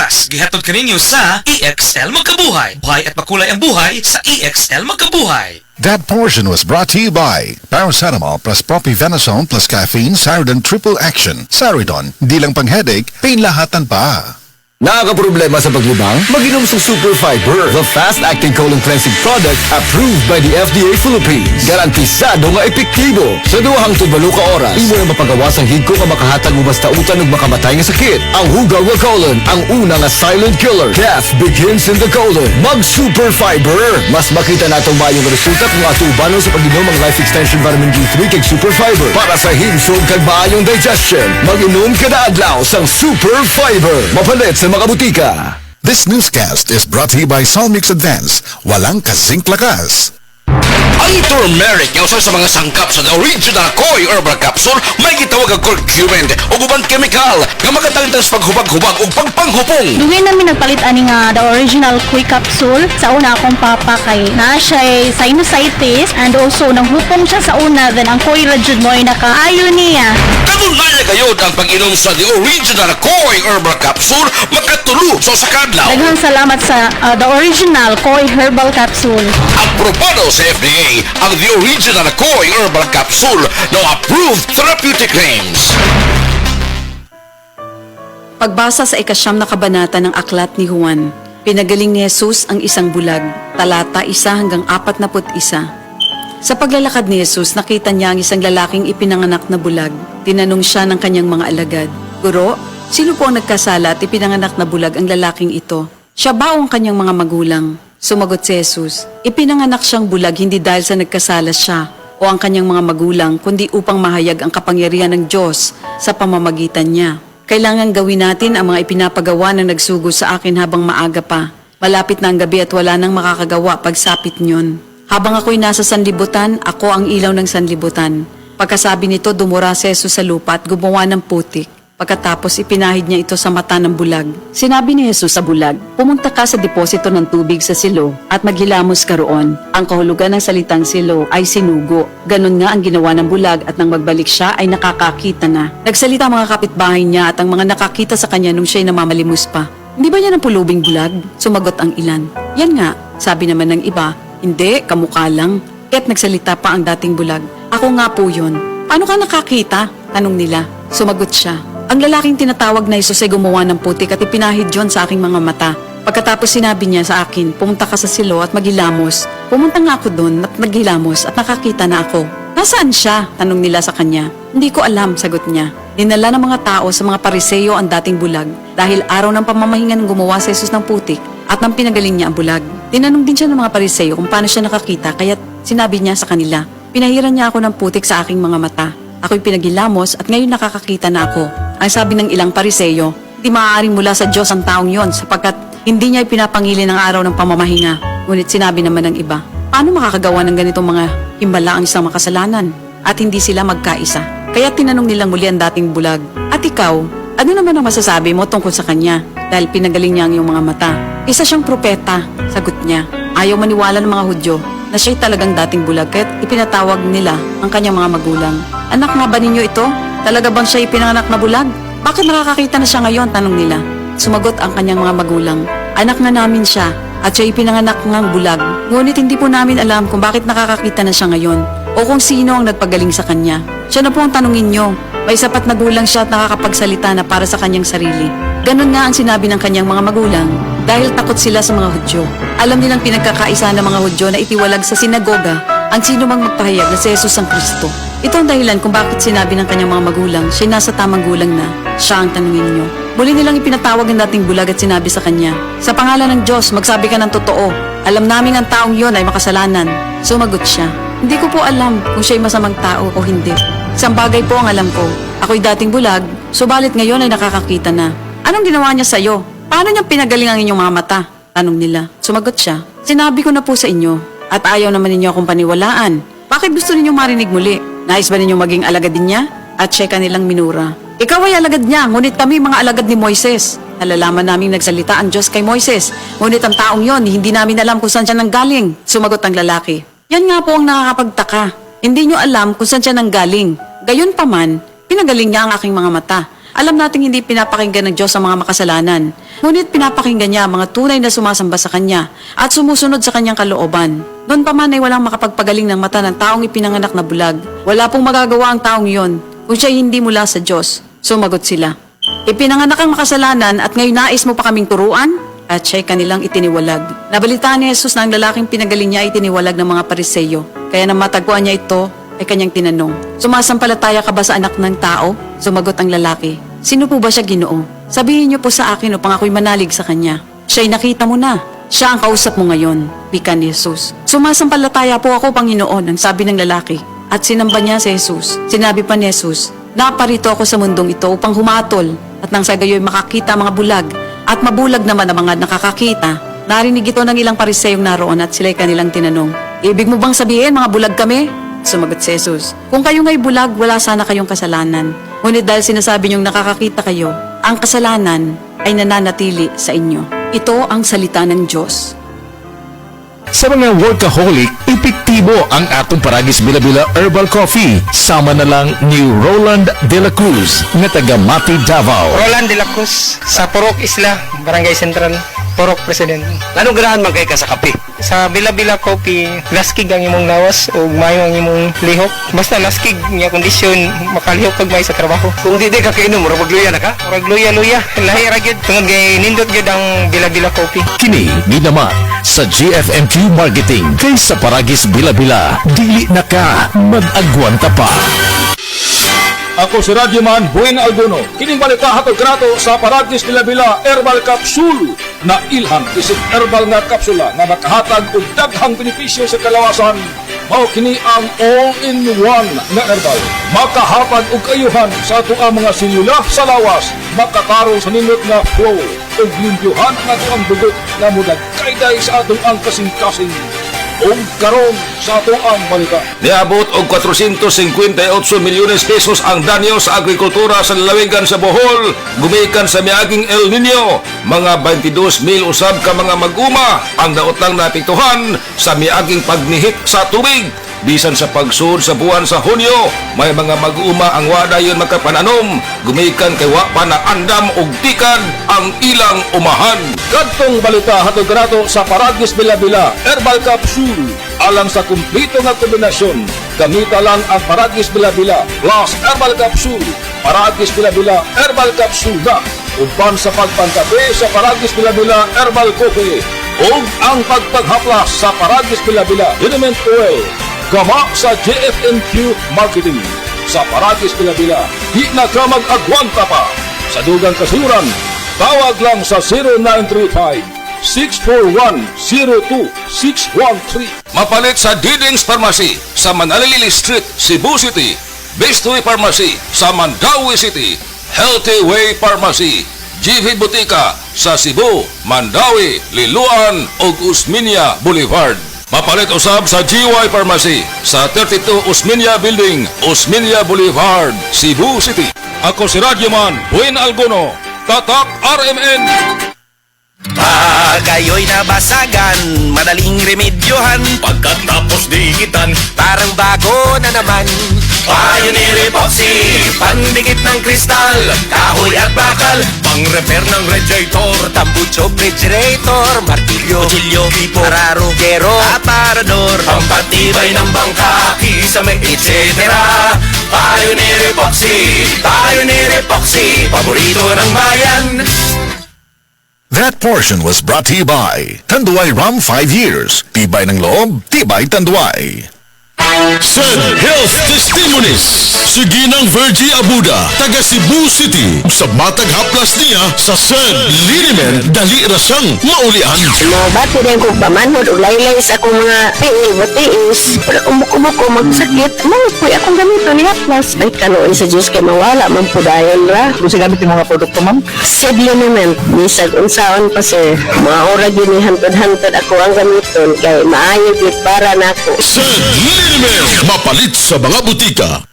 Plus, gihatod kaninyo sa EXL Magkabuhay. Buhay at makulay ang buhay sa EXL Magkabuhay. That portion was brought to you by Paracetamol plus Propionate plus Caffeine Saridon Triple Action. Saridon, di lang pang headache, painlahatan pa. Nakakaproblema sa paglibang? Mag-inom sa Super Fiber, the fast-acting colon cleansing product approved by the FDA Philippines. Garantisado nga epektibo. Sa 2 hangtod 8 ka oras, imo na mapagawas ang higko nga makahatag mo basta utan ug makamatay nga sakit. Ang hugaw nga colon, ang una nga silent killer. Death begins in the colon. Mag-Super Fiber. Mas makita natong mayong resulta kung atubanon sa pag-inom ang Life Extension Vitamin D3 kag Super Fiber. Para sa himsog kag maayong digestion, mag-inom kada adlaw sang Super Fiber. Mapalit sa mga butika. This newscast is brought to you by Solmix Advance. Walang kasing lakas. Ang turmeric yung sa mga sangkap sa the original Koi Herbal Capsule may gitawag ang curcumin o ubang chemical nga makatangtang sa paghubag-hubag o pagpanghupong. Duwi namin nagpalit ani nga the original Koi Capsule. Sa una akong papa kay na siya sinusitis and also nanghupong siya sa una, then ang Koi Rajud mo ay nakaayo niya. Kanunay gayod ang pag-inom sa the original Koi Herbal Capsule makatulo sa sakadlaw. Daghang salamat sa the original Koi Herbal Capsule. Aprobado sa FDA ang the original Koi Herbal Capsule ng approved therapeutic claims. Pagbasa sa 9 na kabanata ng aklat ni Juan, pinagaling ni Jesus ang isang bulag, talata 1 hanggang 41. Sa paglalakad ni Jesus, nakita niya ang isang lalaking ipinanganak na bulag. Tinanong siya ng kanyang mga alagad, "Guro, sino po ang nagkasala at ipinanganak na bulag ang lalaking ito? Siya ba o ang kanyang mga magulang?" Sumagot si Jesus, "Ipinanganak siyang bulag hindi dahil sa nagkasala siya o ang kanyang mga magulang, kundi upang mahayag ang kapangyarihan ng Diyos sa pamamagitan niya. Kailangan gawin natin ang mga ipinapagawa na nagsugo sa akin habang maaga pa. Malapit na ang gabi at wala nang makakagawa pagsapit niyon. Habang ako'y nasa sanlibutan, ako ang ilaw ng sanlibutan." Pagkasabi nito, dumura si Jesus sa lupa at gumawa ng putik. Pagkatapos ipinahid niya ito sa mata ng bulag. Sinabi ni Jesus sa bulag, "Pumunta ka sa deposito ng tubig sa silo at maghilamos ka roon." Ang kahulugan ng salitang silo ay sinugo. Ganon nga ang ginawa ng bulag at nang magbalik siya ay nakakakita na. Nagsalita ang mga kapitbahay niya at ang mga nakakita sa kanya nung siya'y namamalimos pa. "Hindi ba yan ang pulubing bulag?" Sumagot ang ilan. "Yan nga," sabi naman ng iba. "Hindi, kamukha lang." Kaya't nagsalita pa ang dating bulag, "Ako nga po yun." "Paano ka nakakita?" tanong nila. Sumagot siya, "Ang lalaking tinatawag na Jesus ay gumawa ng putik at ipinahid yon sa aking mga mata. Pagkatapos sinabi niya sa akin, pumunta ka sa silo at maghilamos. Pumunta nga ako doon at naghilamos at nakakita na ako." "Nasaan siya?" tanong nila sa kanya. "Hindi ko alam," sagot niya. Dinala ng mga tao sa mga Pariseo ang dating bulag dahil araw ng pamamahinga ng gumawa si Jesus ng putik at nang pinagaling niya ang bulag. Tinanong din siya ng mga Pariseo kung paano siya nakakita kaya't sinabi niya sa kanila, "Pinahiran niya ako ng putik sa aking mga mata. Ako'y pinaghilamos at ngayon nakakakita na ako." Ang sabi ng ilang Pariseo, "Di maaaring mula sa Diyos ang taong yon sapagkat hindi niya ipinapangili ng araw ng pamamahinga." Ngunit sinabi naman ng iba, "Paano makakagawa ng ganitong mga himala ang isang makasalanan?" At hindi sila magkaisa. Kaya tinanong nilang muli ang dating bulag, "At ikaw, ano naman ang masasabi mo tungkol sa kanya? Dahil pinagaling niya ang iyong mga mata." "Isa siyang propeta," sagot niya. Ayaw maniwala ng mga Hudyo na siya'y talagang dating bulag kaya't ipinatawag nila ang kanyang mga magulang. "Anak nga ba ninyo ito? Talaga bang siya ipinanganak na bulag? Bakit nakakakita na siya ngayon?" tanong nila. Sumagot ang kanyang mga magulang, "Anak nga namin siya at siya ipinanganak ngang bulag. Ngunit hindi po namin alam kung bakit nakakakita na siya ngayon o kung sino ang nagpagaling sa kanya. Siya na po ang tanungin nyo. May sapat na gulang siya at nakakapagsalita na para sa kanyang sarili." Ganon nga ang sinabi ng kanyang mga magulang dahil takot sila sa mga Hudyo. Alam nilang pinagkakaisa ng mga Hudyo na itiwalag sa sinagoga ang sino mang magpahayag na si Jesus ang Kristo. Ito ang dahilan kung bakit sinabi ng kanyang mga magulang siya nasa tamang gulang na siya ang tanungin nyo. Muli nilang ipinatawag ang dating bulag at sinabi sa kanya, "Sa pangalan ng Diyos, magsabi ka ng totoo. Alam namin ang taong yon ay makasalanan." Sumagot siya, "Hindi ko po alam kung siya'y masamang tao o hindi. Isang bagay po ang alam ko. Ako'y dating bulag, subalit ngayon ay nakakakita na." "Anong ginawa niya sa'yo? Paano niyang pinagaling ang inyong mga mata?" tanong nila. Sumagot siya, "Sinabi ko na po sa inyo at ayaw naman ninyo akong paniwalaan. Bakit gusto ninyong marinig muli? Nais ba ninyong maging alagad din niya?" At siya kanilang minura, "Ikaw ay alagad niya, ngunit kami mga alagad ni Moises. Nalalaman naming nagsalita ang Diyos kay Moises, ngunit ang taong yon, hindi namin alam kung saan siya nanggaling." Sumagot ang lalaki, "Yan nga po ang nakakapagtaka. Hindi nyo alam kung saan siya nanggaling. Gayon pa man, pinagaling niya ang aking mga mata. Alam nating hindi pinapakinggan ng Diyos ang mga makasalanan. Ngunit pinapakinggan niya ang mga tunay na sumasamba sa Kanya at sumusunod sa Kanyang kalooban. Noon pa man ay walang makapagpagaling ng mata ng taong ipinanganak na bulag. Wala pong magagawa ang taong iyon kung siya hindi mula sa Diyos. Sumagot sila. Ipinanganak ang makasalanan at ngayon nais mo pa kaming turuan? At siya'y kanilang itiniwalag. Nabalitaan ni Jesus na ang lalaking pinagaling niya ay itiniwalag ng mga Pariseyo. Kaya nang matagpuan niya ito, ay kanyang tinanong, sumasampalataya ka ba sa anak ng tao? Sumagot ang lalaki, sino po ba siya, Ginoo? Sabihin niyo po sa akin upang ako'y manalig sa kanya. Siya'y nakita mo na. Siya ang kausap mo ngayon, wika ni Jesus. Sumasampalataya po ako, Panginoon, ang sabi ng lalaki. At sinamba niya si Jesus. Sinabi pa ni Jesus, naparito ako sa mundong ito upang humatol at nang sa gayoy makakita ang mga bulag at mabulag naman ang mga nakakakita. Narinig ito ng ilang pariseyong naroon at sila'y kanilang tinanong, ibig mo bang sabihin mga bulag kami? Sumagot si Jesus, kung kayo nga'y bulag, wala sana kayong kasalanan. Ngunit dahil sinasabi niyong nakakakita kayo, ang kasalanan ay nananatili sa inyo. Ito ang salita ng Diyos. Sa mga workaholic, epektibo ang atong Paragis Bila-Bila Herbal Coffee. Sama na lang ni Roland De La Cruz nga taga Mati, Davao. Roland de la Cruz sa Purok Isla, Barangay Central, Purok President. Anong ganahan man kay ka sa kape? Sa Bila-Bila Coffee, laskig ang imong lawas o mayo ang imong lihok. Basta laskig niya kondisyon, makalihok pag may sa trabaho. Kung di ka kainom, mura magluya na ka? Murag luya-luya, lahi ra gyud tungod kay nindot gyud ang Bila-Bila Coffee. Kini ginaman sa GFMQ Marketing kay sa Paragis Bila-Bila. Dili na ka mag-agwanta pa. Ako si Radyoman Buen Alguno. Kining balita hatod grato sa Paragis Bila-Bila Herbal Capsule na ilhan isip herbal nga kapsula nga makahatag og daghang benepisyo sa kalawasan. Mao kini ang all-in-one na herbal. Makahatag og ayuhan sa ato ang mga sinula sa lawas. Makatarong sa nindot nga flow ug limpyuhan nga ato ang dugot nga mudag kayday sa atong ang kasing-kasing. O karon sa ato ang balita. Niabot og 458 milyones pesos ang danyo sa agrikultura sa lalawigan sa Bohol gumikan sa miaging El Nino. Mga 22,000 usab ka mga mag-uma ang daotang napiktuhan sa miaging pagnihit sa tubig. Bisan sa pagsud sa buwan sa Hunyo, may mga mag-uma ang wadayon makapananom gumikan kay wa pa na andam og tikad ang ilang umahan. Kadtong balita hatod grato sa Paragis Bila-Bila Herbal Capsule alang sa kumplito nga kombinasyon. Gamita lang ang Paragis Bila-Bila plus Herbal Capsule. Paragis Bila-Bila Herbal Capsule na uban sa pagpantabi sa Paragis Bila-Bila Herbal Coffee ug ang pagpaghaplas sa Paragis Bila-Bila Liniment Oil. Gama sa JFNQ Marketing. Sa Paragis Bila-Bila, di na ka mag-agwanta pa. Sa dugang kasuran, tawag lang sa 0935-641-02613. Mapalit sa Diding's Pharmacy sa Manalili Street, Cebu City. Bestway Pharmacy sa Mandawi City. Healthy Way Pharmacy, GV Butika sa Cebu, Mandawi, Liloan ug Usmeña Boulevard. Mapalit usab sa GY Pharmacy sa 32 Usmeña Building, Usmeña Boulevard, Cebu City. Ako si Radyoman Buen Alguno, Tatak RMN. Pag kayo'y nabasagan, madaling remedyohan. Pagkatapos dikitan, Parang bago na naman. Pioneer Epoxy, pandikit ng kristal, kahoy at bakal, pang-repair ng radiator, tambucho, refrigerator, martilyo, kutsilyo, tipo, araro, gero, aparador, pampatibay ng bangka, kisame, etc. Pioneer Epoxy, paborito ng bayan. That portion was brought to you by Tanduay Rum 5 years. Tibay ng loob, tibay Tanduay. Said Health Testimonies si Ginang Virgie Abuda, taga Cebu City. Sa matag haplas niya sa Said Liniment, dali rasang maulian. Bati rin kong pamanod o laylay sa akong mga piil, batiis. Wala kumukumo magsakit. Mangupoy akong gamito ni haplas. Ay kanoin sa Diyos kay mawala, mampudayon ra. Kung sa gamit yung mga produkto, ma'am? Said Liniment, bisag unsaon pa sir. Mga ora yun hantod-hantod ako ang gamiton kay maayo git para nako. Said Liniment, mapalit sa mga butika.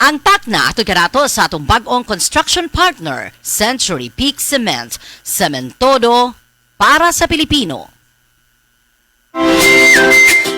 Ang takna ato karato sa atong bag-ong construction partner, Century Peak Cement, Cementodo para sa Pilipino.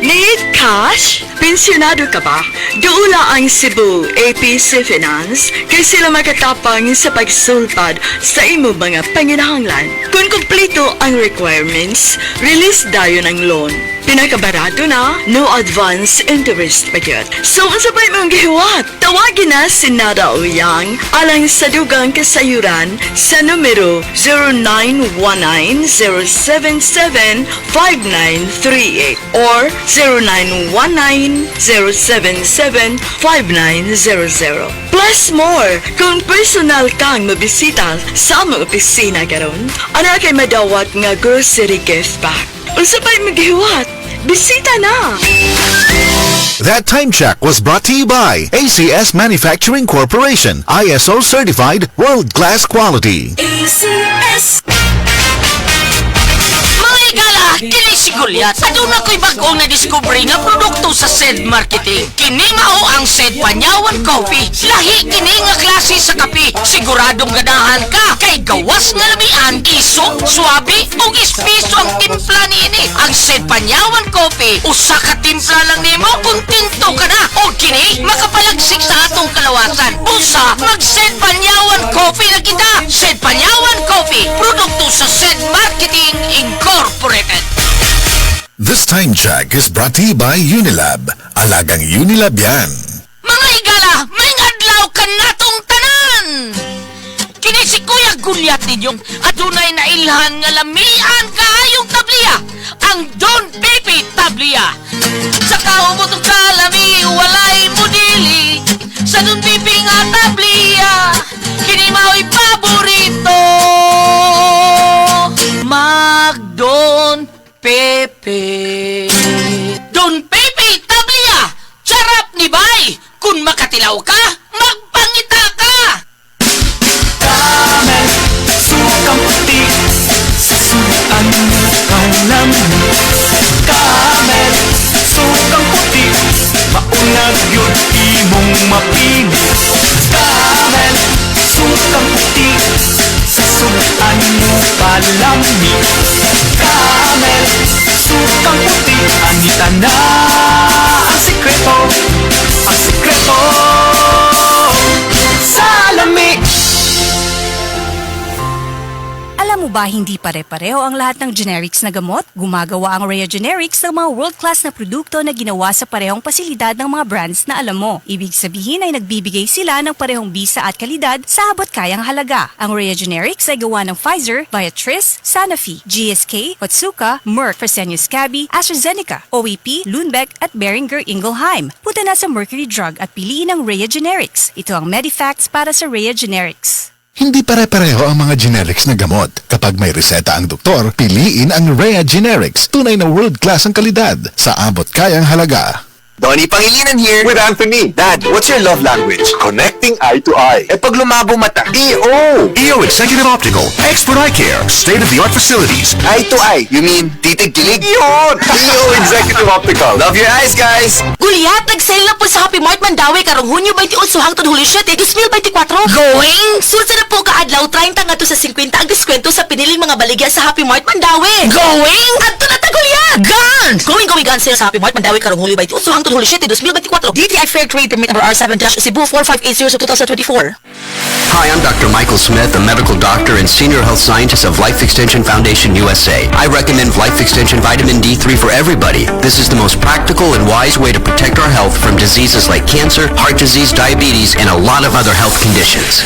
Need cash? Pensyonado ka ba? Duula ang Cebu APC Finance kay sila makatapang sa pagsulpad sa imo mga panginahanglan. Kung kumpleto ang requirements, release dayon ang loan. Pinakabarato na, no advance interest pa yun. So, ang sabay mong gihuwat, tawagin na si Nada Uyang alang sa dugang kasayuran sa numero 0919-077-5938 or 0919-077-5900. Plus more, kung personal kang mabisita sa among opisina karon, ana kay madawat nga grocery gift pack. Unsabay maghiwat, bisita na! That time check was brought to you by ACS Manufacturing Corporation, ISO certified world-class quality. ACS! Mga igala, kini si Goliath. Aduna ko'y bagong na-discovery nga produkto sa SED Marketing. Kini mao ang SED Panyawan Coffee. Lahi kini nga klase sa kape. Siguradong ganahan ka kay gawas nga lamian, iso, swabe, ug espeso ang timpla niini. Ang SED Panyawan Coffee, usa ka timpla lang nimo, kontento ka na. O kini makapalagsik sa atong kalawasan. Usa, mag-SED Panyawan Coffee na kita. SED Panyawan Coffee, produkto sa SED Marketing Incorporated. This time check is brought to you by Unilab. Alagang Unilab yan. Mga igala, may adlaw ka natong tanan! Kini si Kuya Gulyat ninyong adunay na ilhan nga lamian kaayong tabliya, ang Don Pepe Tablia. Sa kaumot ng kalami, walay modili, sa Don Pepe nga tablia, kini mao'y paborito. Mag-Don Pepe. Don Pepe Tablia, charap ni bay. Kung makatilaw ka, magpangita ka. Camel, sukang puti, susuan ang Camel, sukang puti, maunag yun imong mapili. Camel, sukang puti, susuan mo palami. Camel, sukang puti, anita na ang sikreto, sa lami. Alam mo ba hindi pare-pareho ang lahat ng generics na gamot? Gumagawa ang Rhea Generics ng mga world-class na produkto na ginawa sa parehong pasilidad ng mga brands na alam mo. Ibig sabihin ay nagbibigay sila ng parehong bisa at kalidad sa abot kayang halaga. Ang Rhea Generics ay gawa ng Pfizer, Viatris, Sanofi, GSK, Otsuka, Merck, Fresenius Kabi, AstraZeneca, OEP, Lundbeck at Boehringer Ingelheim. Punta na sa Mercury Drug at piliin ang Rhea Generics. Ito ang Medifacts para sa Rhea Generics. Hindi pare-pareho ang mga generics na gamot. Kapag may reseta ang doktor, piliin ang Rhea Generics. Tunay na world-class ang kalidad sa abot kayang halaga. Donnie Pangilinan here with Anthony. Dad, what's your love language? Connecting eye to eye. Eh pag lumabo mata, EO! EO Executive Optical, expert eye care, state-of-the-art facilities. Eye to eye, you mean titig-tilig? Yun! EO Executive Optical. Love your eyes, guys! Gulyat, nag-sale na po sa Happy Mart Mandawi karong Hunyo 28 hangtod Hulyo 7, 2024. Going? Sulsa na po kaadlaw 30 nga to sa 50 ang diskwento sa piniling mga baligya sa Happy Mart Mandawi. Going? Adto na ta Gulyat! Guns! Going sale sa Happy Mart Mandawi karong Hulyo 28 hangtod Hulyo 7, 2024. DTI Fair Trade Permit number R7-Cebu 4580 of 2024. Hi, I'm Dr. Michael Smith, a medical doctor and senior health scientist of Life Extension Foundation USA. I recommend Life Extension Vitamin D3 for everybody. This is the most practical and wise way to protect our health from diseases like cancer, heart disease, diabetes, and a lot of other health conditions.